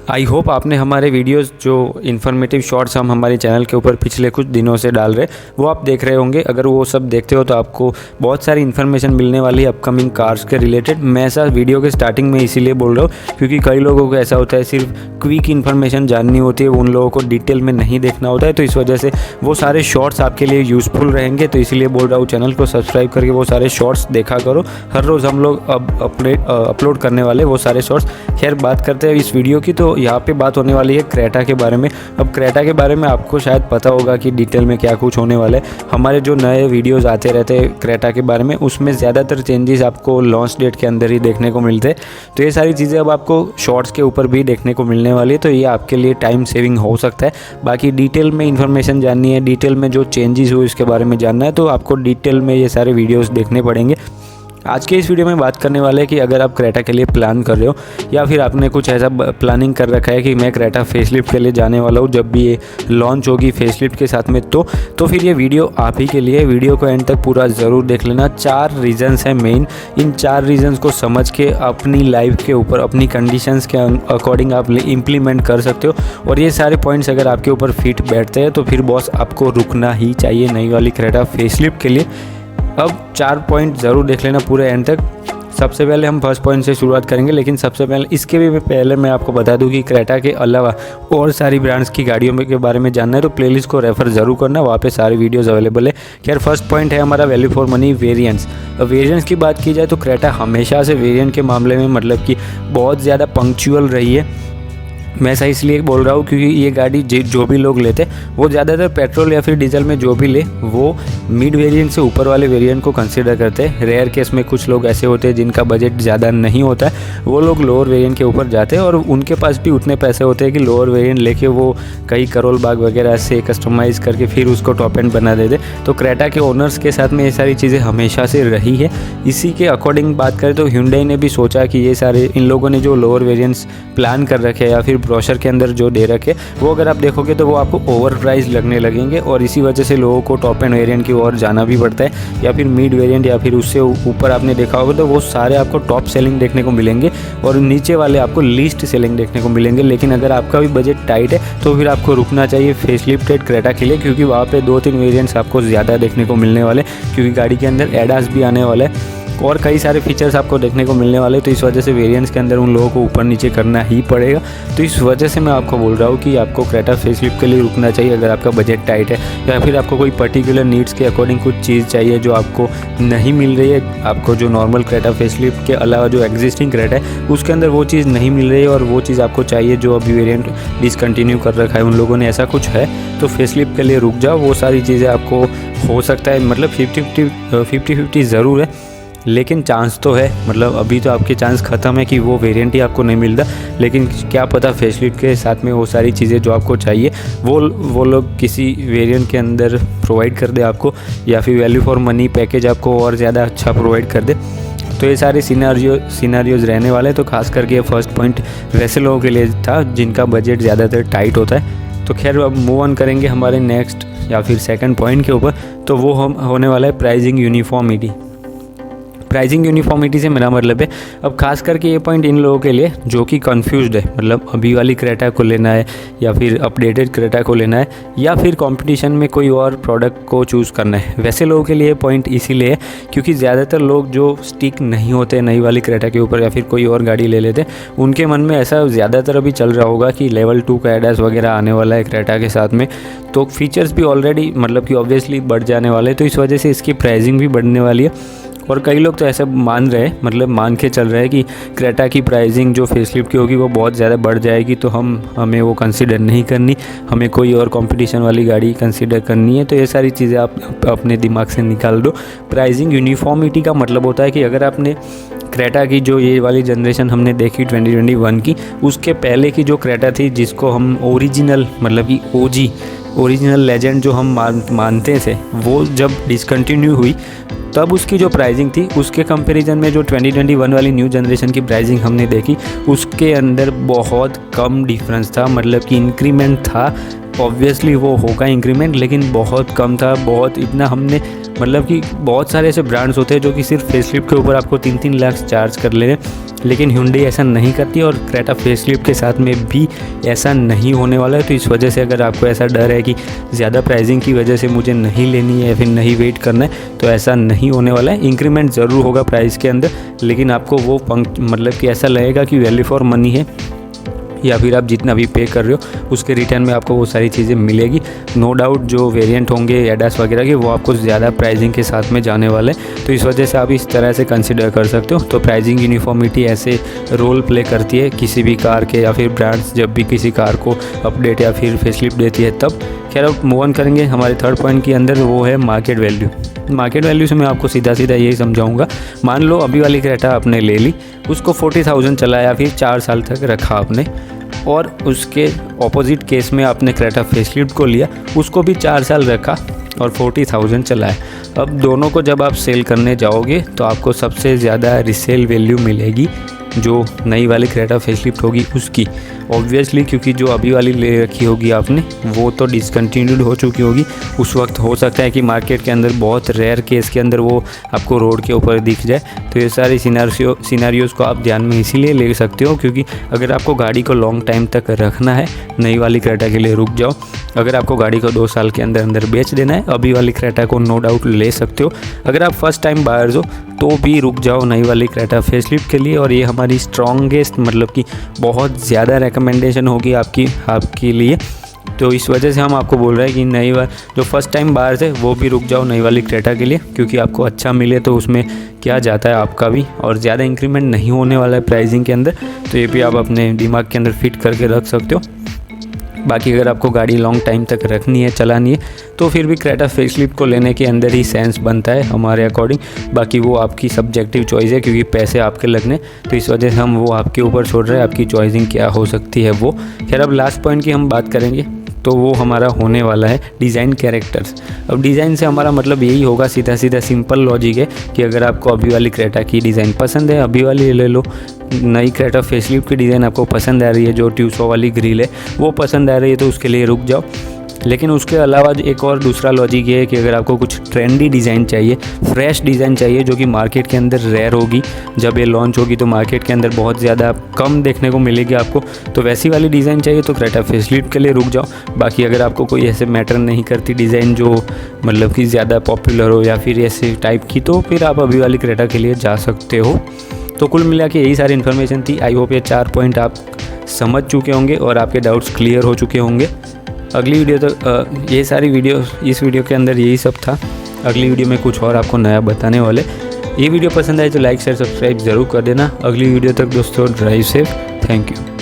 I hope आपने हमारे videos जो इन्फॉर्मेटिव शॉर्ट्स हम हमारे चैनल के ऊपर पिछले कुछ दिनों से डाल रहे वो आप देख रहे होंगे। अगर वो सब देखते हो तो आपको बहुत सारी इन्फॉर्मेशन मिलने वाली है अपकमिंग कार्स के रिलेटेड। मैं ऐसा वीडियो के स्टार्टिंग में इसीलिए बोल रहा हूँ क्योंकि कई लोगों को ऐसा होता है सिर्फ क्विक इन्फॉर्मेशन जाननी होती है, उन लोगों को डिटेल में नहीं देखना होता है। तो इस वजह से वो सारे शॉर्ट्स आपके लिए यूज़फुल रहेंगे। तो इसीलिए बोल रहा हूँ चैनल को सब्सक्राइब करके वो सारे शॉर्ट्स देखा करो। हर रोज़ हम लोग अब अपलोड करने वाले वो सारे शॉर्ट्स। खैर बात करते हैं इस वीडियो की, तो यहाँ पे बात होने वाली है क्रेटा के बारे में। अब क्रेटा के बारे में आपको शायद पता होगा कि डिटेल में क्या कुछ होने वाला है। हमारे जो नए वीडियोस आते रहते हैं क्रेटा के बारे में उसमें ज़्यादातर चेंजेस आपको लॉन्च डेट के अंदर ही देखने को मिलते हैं। तो ये सारी चीज़ें अब आपको शॉर्ट्स के ऊपर भी देखने को मिलने वाली है। तो ये आपके लिए टाइम सेविंग हो सकता है। बाकी डिटेल में इन्फॉर्मेशन जाननी है, डिटेल में जो चेंजेस हुए इसके बारे में जानना है, तो आपको डिटेल में ये सारे वीडियोज़ देखने पड़ेंगे। आज के इस वीडियो में बात करने वाले हैं कि अगर आप क्रेटा के लिए प्लान कर रहे हो या फिर आपने कुछ ऐसा प्लानिंग कर रखा है कि मैं क्रेटा फेसलिफ्ट के लिए जाने वाला हूँ जब भी ये लॉन्च होगी फेसलिफ्ट के साथ में, तो फिर ये वीडियो आप ही के लिए। वीडियो को एंड तक पूरा ज़रूर देख लेना। 4 रीज़न्स हैं मेन। इन 4 रीज़न्स को समझ के अपनी लाइफ के ऊपर अपनी कंडीशंस के अकॉर्डिंग आप इम्प्लीमेंट कर सकते हो। और ये सारे पॉइंट्स अगर आपके ऊपर फिट बैठते हैं तो फिर बॉस आपको रुकना ही चाहिए नई वाली क्रेटा फेसलिफ्ट के लिए। अब 4 पॉइंट ज़रूर देख लेना पूरे एंड तक। सबसे पहले हम फर्स्ट पॉइंट से शुरुआत करेंगे, लेकिन सबसे पहले मैं आपको बता दूं कि क्रेटा के अलावा और सारी ब्रांड्स की गाड़ियों के बारे में जानना है तो प्लेलिस्ट को रेफर ज़रूर करना, वहाँ पे सारी वीडियोस अवेलेबल है। खैर फर्स्ट पॉइंट है हमारा value for money variants. Variants की बात की जाए तो क्रेटा हमेशा से वेरिएंट के मामले में मतलब कि बहुत ज़्यादा पंक्चुअल रही है। मैं ऐसा इसलिए बोल रहा हूँ क्योंकि ये गाड़ी जो भी लोग लेते वो ज़्यादातर पेट्रोल या फिर डीजल में जो भी ले वो मिड वेरिएंट से ऊपर वाले वेरिएंट को कंसीडर करते हैं। रेयर केस में कुछ लोग ऐसे होते हैं जिनका बजट ज़्यादा नहीं होता है, वो लोग लोअर वेरिएंट के ऊपर जाते हैं और उनके पास भी उतने पैसे होते हैं कि लोअर वेरिएंट लेके वो कई करोल बाग वगैरह से कस्टमाइज़ करके फिर उसको टॉप एंड बना देते। तो क्रेटा के ओनर्स के साथ में ये सारी चीज़ें हमेशा से रही है। इसी के अकॉर्डिंग बात करें तो Hyundai ने भी सोचा कि ये सारे इन लोगों ने जो लोअर वेरिएंट्स प्लान कर रखे या फिर ब्रोशर के अंदर जो दे रखे वो अगर आप देखोगे तो वो आपको ओवर प्राइस लगने लगेंगे और इसी वजह से लोगों को टॉप एंड वेरिएंट की ओर जाना भी पड़ता है या फिर मिड वेरिएंट या फिर उससे ऊपर आपने देखा होगा तो वो सारे आपको टॉप सेलिंग देखने को मिलेंगे और नीचे वाले आपको लीस्ट सेलिंग देखने को मिलेंगे। लेकिन अगर आपका भी बजट टाइट है तो फिर आपको रुकना चाहिए फेसलिफ्टेड क्रेटा के लिए, क्योंकि वहाँ पे 2-3 वेरिएंट्स आपको ज़्यादा देखने को मिलने वाले, क्योंकि गाड़ी के अंदर एडास भी आने वाला है और कई सारे फीचर्स आपको देखने को मिलने वाले। तो इस वजह से वेरिएंट्स के अंदर उन लोगों को ऊपर नीचे करना ही पड़ेगा। तो इस वजह से मैं आपको बोल रहा हूँ कि आपको क्रेटा फेसलिफ्ट के लिए रुकना चाहिए अगर आपका बजट टाइट है या फिर आपको कोई पर्टिकुलर नीड्स के अकॉर्डिंग कुछ चीज़ चाहिए जो आपको नहीं मिल रही है। आपको जो नॉर्मल क्रेटा फेसलिफ्ट के अलावा जो एग्जिस्टिंग क्रेटा है उसके अंदर वो चीज़ नहीं मिल रही है और वो चीज़ आपको चाहिए जो अभी वेरिएंट डिसकंटिन्यू कर रखा है उन लोगों ने, ऐसा कुछ है तो फेसलिफ्ट के लिए रुक जाओ। वो सारी चीज़ें आपको हो सकता है मतलब 50-50 ज़रूर है, लेकिन चांस तो है। मतलब अभी तो आपके चांस ख़त्म है कि वो वेरिएंट ही आपको नहीं मिलता, लेकिन क्या पता फेसलिफ्ट के साथ में वो सारी चीज़ें जो आपको चाहिए वो लोग किसी वेरिएंट के अंदर प्रोवाइड कर दे आपको, या फिर वैल्यू फॉर मनी पैकेज आपको और ज़्यादा अच्छा प्रोवाइड कर दे। तो ये सारे सिनारियोज रहने वाले। तो खास करके ये फर्स्ट पॉइंट वैसे लोगों के लिए था जिनका बजट ज़्यादातर टाइट होता है। तो खैर अब मूव ऑन करेंगे हमारे नेक्स्ट या फिर सेकंड पॉइंट के ऊपर। तो वो हम होने वाला है प्राइसिंग यूनिफॉर्मिटी। प्राइसिंग यूनिफॉर्मिटी से मेरा मतलब है अब खास करके ये पॉइंट इन लोगों के लिए जो कि कंफ्यूज्ड है, मतलब अभी वाली क्रेटा को लेना है या फिर अपडेटेड क्रेटा को लेना है या फिर कंपटीशन में कोई और प्रोडक्ट को चूज़ करना है। वैसे लोगों के लिए पॉइंट इसीलिए है क्योंकि ज़्यादातर लोग जो स्टिक नहीं होते नई वाली क्रेटा के ऊपर या फिर कोई और गाड़ी ले लेते उनके मन में ऐसा ज़्यादातर अभी चल रहा होगा कि लेवल 2 का एडास वगैरह आने वाला है क्रेटा के साथ में, तो फीचर्स भी ऑलरेडी मतलब कि ऑब्वियसली बढ़ जाने वाले हैं। तो इस वजह से इसकी प्राइसिंग भी बढ़ने वाली है और कई लोग तो ऐसा मान रहे हैं, मतलब मान के चल रहे हैं कि क्रेटा की प्राइसिंग जो फेसलिफ्ट की होगी वो बहुत ज़्यादा बढ़ जाएगी, तो हमें वो कंसीडर नहीं करनी, हमें कोई और कंपटीशन वाली गाड़ी कंसीडर करनी है। तो ये सारी चीज़ें आप अपने दिमाग से निकाल दो। प्राइसिंग यूनिफॉर्मिटी का मतलब होता है कि अगर आपने क्रेटा की जो ये वाली जनरेशन हमने देखी 2021 की, उसके पहले की जो क्रेटा थी जिसको हम ओरिजिनल मतलब कि OG ओरिजिनल लेजेंड जो हम मानते थे, वो जब डिसकंटिन्यू हुई तब उसकी जो प्राइसिंग थी उसके कंपैरिजन में जो 2021 वाली न्यू जनरेशन की प्राइसिंग हमने देखी उसके अंदर बहुत कम डिफरेंस था। मतलब कि इंक्रीमेंट था, ऑब्वियसली वो होगा इंक्रीमेंट, लेकिन बहुत कम था। बहुत इतना हमने मतलब कि बहुत सारे ऐसे ब्रांड्स होते हैं जो कि सिर्फ फेसलिफ्ट के ऊपर आपको 3-3 लाख चार्ज कर ले रहे हैं, लेकिन Hyundai ऐसा नहीं करती और क्रेटा फेसलिफ्ट के साथ में भी ऐसा नहीं होने वाला है। तो इस वजह से अगर आपको ऐसा डर है कि ज़्यादा प्राइसिंग की वजह से मुझे नहीं लेनी है या फिर नहीं वेट करना है, तो ऐसा नहीं होने वाला है। इंक्रीमेंट ज़रूर होगा प्राइस के अंदर, लेकिन आपको वो मतलब कि ऐसा लगेगा कि वैल्यू फॉर मनी है, या फिर आप जितना भी पे कर रहे हो उसके रिटर्न में आपको वो सारी चीज़ें मिलेगी। नो डाउट जो वेरिएंट होंगे एडास वगैरह के वो आपको ज़्यादा प्राइसिंग के साथ में जाने वाले हैं, तो इस वजह से आप इस तरह से कंसिडर कर सकते हो। तो प्राइसिंग यूनिफॉर्मिटी ऐसे रोल प्ले करती है किसी भी कार के, या फिर ब्रांड्स जब भी किसी कार को अपडेट या फिर फेसलिफ्ट देती है तब। खैर अब मूव ऑन करेंगे हमारे थर्ड पॉइंट के अंदर, वो है मार्केट वैल्यू। मार्केट वैल्यू से मैं आपको सीधा यही समझाऊंगा। मान लो अभी वाली क्रेटा आपने ले ली, उसको 40,000 चला या फिर 4 साल तक रखा आपने, और उसके ऑपोजिट केस में आपने क्रेटा फेसलिफ्ट को लिया, उसको भी 4 साल रखा और 40,000 चला है। अब दोनों को जब आप सेल करने जाओगे तो आपको सबसे ज़्यादा रीसेल वैल्यू मिलेगी जो नई वाली क्रेटा फेसलिफ्ट होगी उसकी, ऑब्वियसली, क्योंकि जो अभी वाली ले रखी होगी आपने वो तो डिसकंटिन्यूड हो चुकी होगी। उस वक्त हो सकता है कि मार्केट के अंदर बहुत रेयर केस के अंदर वो आपको रोड के ऊपर दिख जाए। तो ये सारे सिनेरियोज़ को आप ध्यान में इसीलिए ले सकते हो, क्योंकि अगर आपको गाड़ी को लॉन्ग टाइम तक रखना है नई वाली क्रेटा के लिए रुक जाओ। अगर आपको गाड़ी को 2 साल के अंदर अंदर बेच देना है अभी वाली क्रेटा को नो डाउट ले सकते हो। अगर आप फर्स्ट टाइम बायर्स हो तो भी रुक जाओ नई वाली क्रेटा फेसलिफ्ट के लिए, और ये हमारी स्ट्रॉन्गेस्ट मतलब कि बहुत ज़्यादा रिकमेंडेशन होगी आपके लिए। तो इस वजह से हम आपको बोल रहे हैं कि जो फर्स्ट टाइम बायर्स है वो भी रुक जाओ नई वाली क्रेटा के लिए, क्योंकि आपको अच्छा मिले तो उसमें क्या जाता है आपका भी, और ज़्यादा इंक्रीमेंट नहीं होने वाला है प्राइसिंग के अंदर। तो ये भी आप अपने दिमाग के अंदर फिट करके रख सकते हो। बाकी अगर आपको गाड़ी लॉन्ग टाइम तक रखनी है, चलानी है, तो फिर भी क्रेटा फेसलिफ्ट को लेने के अंदर ही सेंस बनता है हमारे अकॉर्डिंग। बाकी वो आपकी सब्जेक्टिव चॉइस है, क्योंकि पैसे आपके लगने, तो इस वजह से हम वो आपके ऊपर छोड़ रहे हैं, आपकी चॉइसिंग क्या हो सकती है वो। खैर अब लास्ट पॉइंट की हम बात करेंगे, तो वो हमारा होने वाला है डिज़ाइन कैरेक्टर्स। अब डिज़ाइन से हमारा मतलब यही होगा, सीधा सिंपल लॉजिक है कि अगर आपको अभी वाली क्रेटा की डिज़ाइन पसंद है अभी वाली ले लो, नई क्रेटा फेसलिफ्ट की डिज़ाइन आपको पसंद आ रही है, जो ट्यूसो वाली ग्रिल है वो पसंद आ रही है, तो उसके लिए रुक जाओ। लेकिन उसके अलावा एक और दूसरा लॉजिक ये है कि अगर आपको कुछ ट्रेंडी डिज़ाइन चाहिए, फ्रेश डिज़ाइन चाहिए जो कि मार्केट के अंदर रेयर होगी, जब ये लॉन्च होगी तो मार्केट के अंदर बहुत ज़्यादा कम देखने को मिलेगी आपको, तो वैसी वाली डिज़ाइन चाहिए तो क्रेटा फेसलिफ्ट के लिए रुक जाओ। बाकी अगर आपको कोई ऐसे मैटर नहीं करती डिज़ाइन जो मतलब कि ज़्यादा पॉपुलर हो या फिर ऐसे टाइप की, तो फिर आप अभी वाली क्रेटा के लिए जा सकते हो। तो कुल मिला के यही सारी इन्फॉर्मेशन थी। आई होप ये 4 पॉइंट आप समझ चुके होंगे और आपके डाउट्स क्लियर हो चुके होंगे। अगली वीडियो तक ये सारी वीडियो, इस वीडियो के अंदर यही सब था। अगली वीडियो में कुछ और आपको नया बताने वाले। ये वीडियो पसंद आए तो लाइक शेयर सब्सक्राइब ज़रूर कर देना। अगली वीडियो तक दोस्तों ड्राइव सेफ। Thank you.